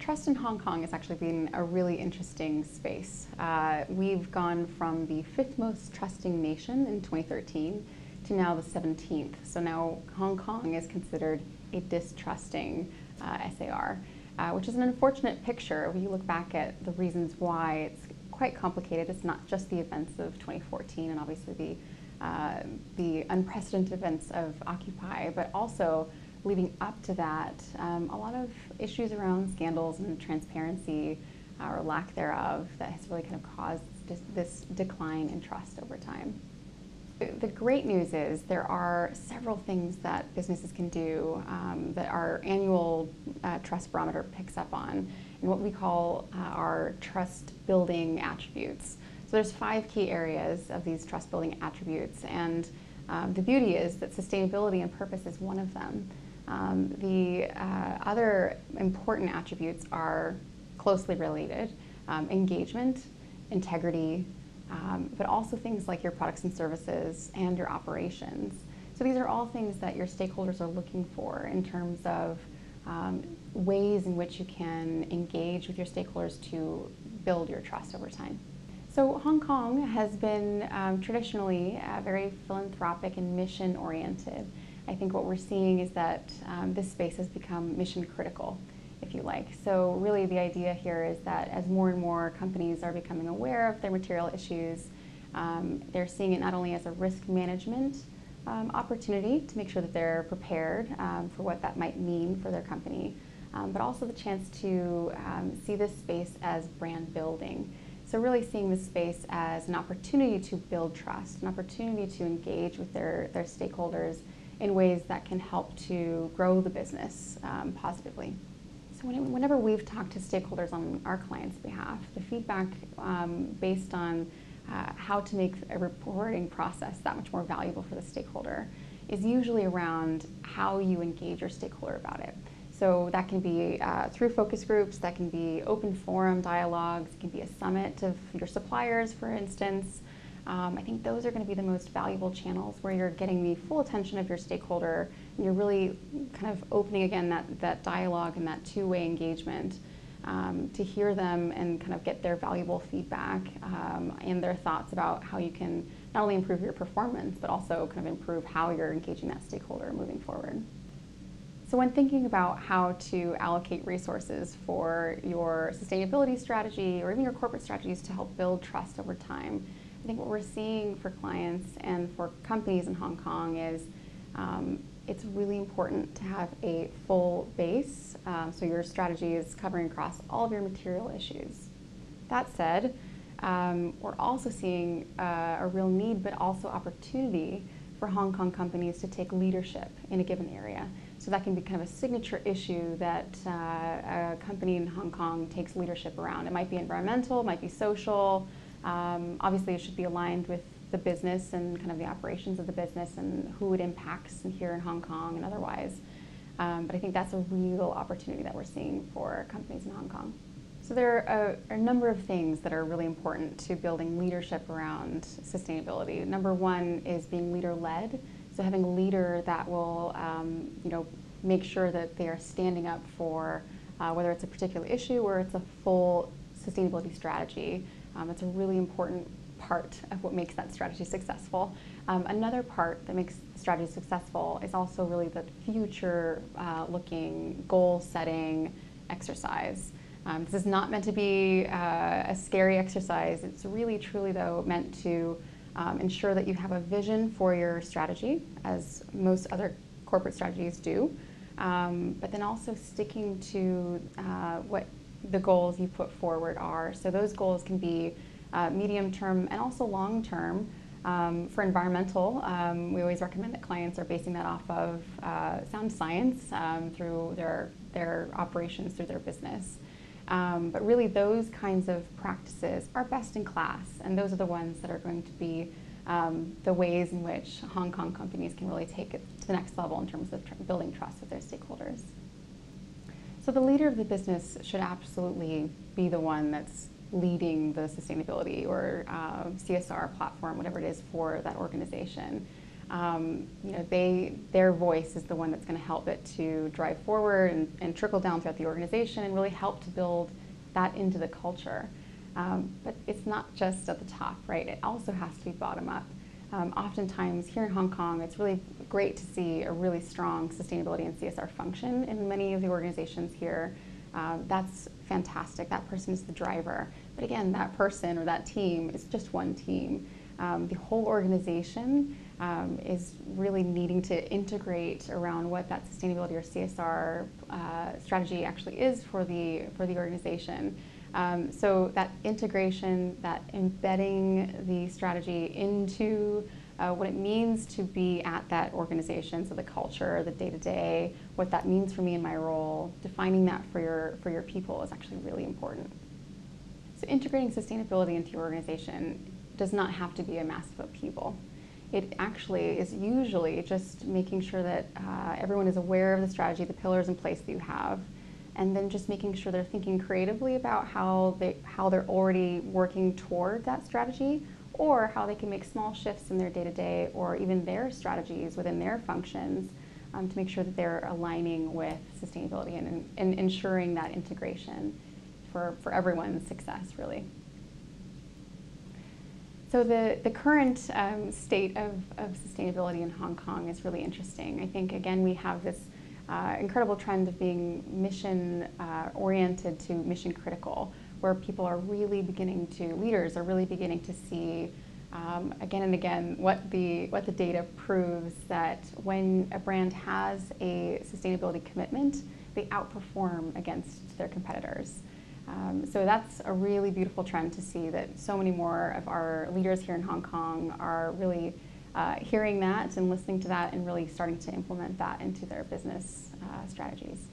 trust in Hong Kong has actually been a really interesting space. We've gone from the 5th most trusting nation in 2013 to now the 17th. So now Hong Kong is considered a distrusting SAR, which is an unfortunate picture. When you look back at the reasons why, it's quite complicated. It's not just the events of 2014 and obviously the unprecedented events of Occupy, but also leading up to that, a lot of issues around scandals and transparency or lack thereof that has really kind of caused this decline in trust over time. The great news is there are several things that businesses can do that our annual trust barometer picks up on, and what we call our trust building attributes. So there's 5 key areas of these trust building attributes, and the beauty is that sustainability and purpose is one of them. The other important attributes are closely related: engagement, integrity, but also things like your products and services and your operations. So these are all things that your stakeholders are looking for in terms of ways in which you can engage with your stakeholders to build your trust over time. So Hong Kong has been traditionally very philanthropic and mission-oriented. I think what we're seeing is that this space has become mission critical, if you like. So really the idea here is that as more and more companies are becoming aware of their material issues, they're seeing it not only as a risk management opportunity to make sure that they're prepared for what that might mean for their company, but also the chance to see this space as brand building. So really seeing this space as an opportunity to build trust, an opportunity to engage with their stakeholders in ways that can help to grow the business positively. So whenever we've talked to stakeholders on our clients' behalf, the feedback based on how to make a reporting process that much more valuable for the stakeholder is usually around how you engage your stakeholder about it. So that can be through focus groups, that can be open forum dialogues, it can be a summit of your suppliers, for instance. I think those are going to be the most valuable channels where you're getting the full attention of your stakeholder and you're really kind of opening again that dialogue and that two-way engagement to hear them and kind of get their valuable feedback and their thoughts about how you can not only improve your performance but also kind of improve how you're engaging that stakeholder moving forward. So when thinking about how to allocate resources for your sustainability strategy or even your corporate strategies to help build trust over time, I think what we're seeing for clients and for companies in Hong Kong is it's really important to have a full base, so your strategy is covering across all of your material issues. That said, we're also seeing a real need but also opportunity for Hong Kong companies to take leadership in a given area. So that can be kind of a signature issue that a company in Hong Kong takes leadership around. It might be environmental, it might be social. Obviously it should be aligned with the business and kind of the operations of the business and who it impacts here in Hong Kong and otherwise. But I think that's a real opportunity that we're seeing for companies in Hong Kong. So there are a number of things that are really important to building leadership around sustainability. Number one is being leader-led. So having a leader that will make sure that they are standing up for whether it's a particular issue or it's a full sustainability strategy. That's a really important part of what makes that strategy successful. Another part that makes the strategy successful is also really the future looking goal setting exercise. This is not meant to be a scary exercise. It's really truly though meant to ensure that you have a vision for your strategy, as most other corporate strategies do, but then also sticking to what the goals you put forward are. So those goals can be medium term and also long term. For environmental, we always recommend that clients are basing that off of sound science through their operations, through their business. But really those kinds of practices are best in class, and those are the ones that are going to be the ways in which Hong Kong companies can really take it to the next level in terms of building trust with their stakeholders. So the leader of the business should absolutely be the one that's leading the sustainability or CSR platform, whatever it is for that organization. their voice is the one that's going to help it to drive forward and trickle down throughout the organization and really help to build that into the culture. But it's not just at the top, right? It also has to be bottom up. Oftentimes here in Hong Kong, it's really great to see a really strong sustainability and CSR function in many of the organizations here. That's fantastic. That person is the driver. But again, that person or that team is just one team. The whole organization is really needing to integrate around what that sustainability or CSR strategy actually is for the organization. So that integration, that embedding the strategy into what it means to be at that organization, so the culture, the day-to-day, what that means for me in my role, defining that for your people is actually really important. So integrating sustainability into your organization does not have to be a massive upheaval. It actually is usually just making sure that everyone is aware of the strategy, the pillars in place that you have, and then just making sure they're thinking creatively about how they're already working toward that strategy, or how they can make small shifts in their day-to-day or even their strategies within their functions to make sure that they're aligning with sustainability and ensuring that integration for everyone's success, really. So the current state of sustainability in Hong Kong is really interesting. I think, again, we have this incredible trend of being mission oriented to mission critical, where people are really leaders are really beginning to see again and again what the data proves, that when a brand has a sustainability commitment, they outperform against their competitors. So that's a really beautiful trend to see, that so many more of our leaders here in Hong Kong are really hearing that and listening to that and really starting to implement that into their business strategies.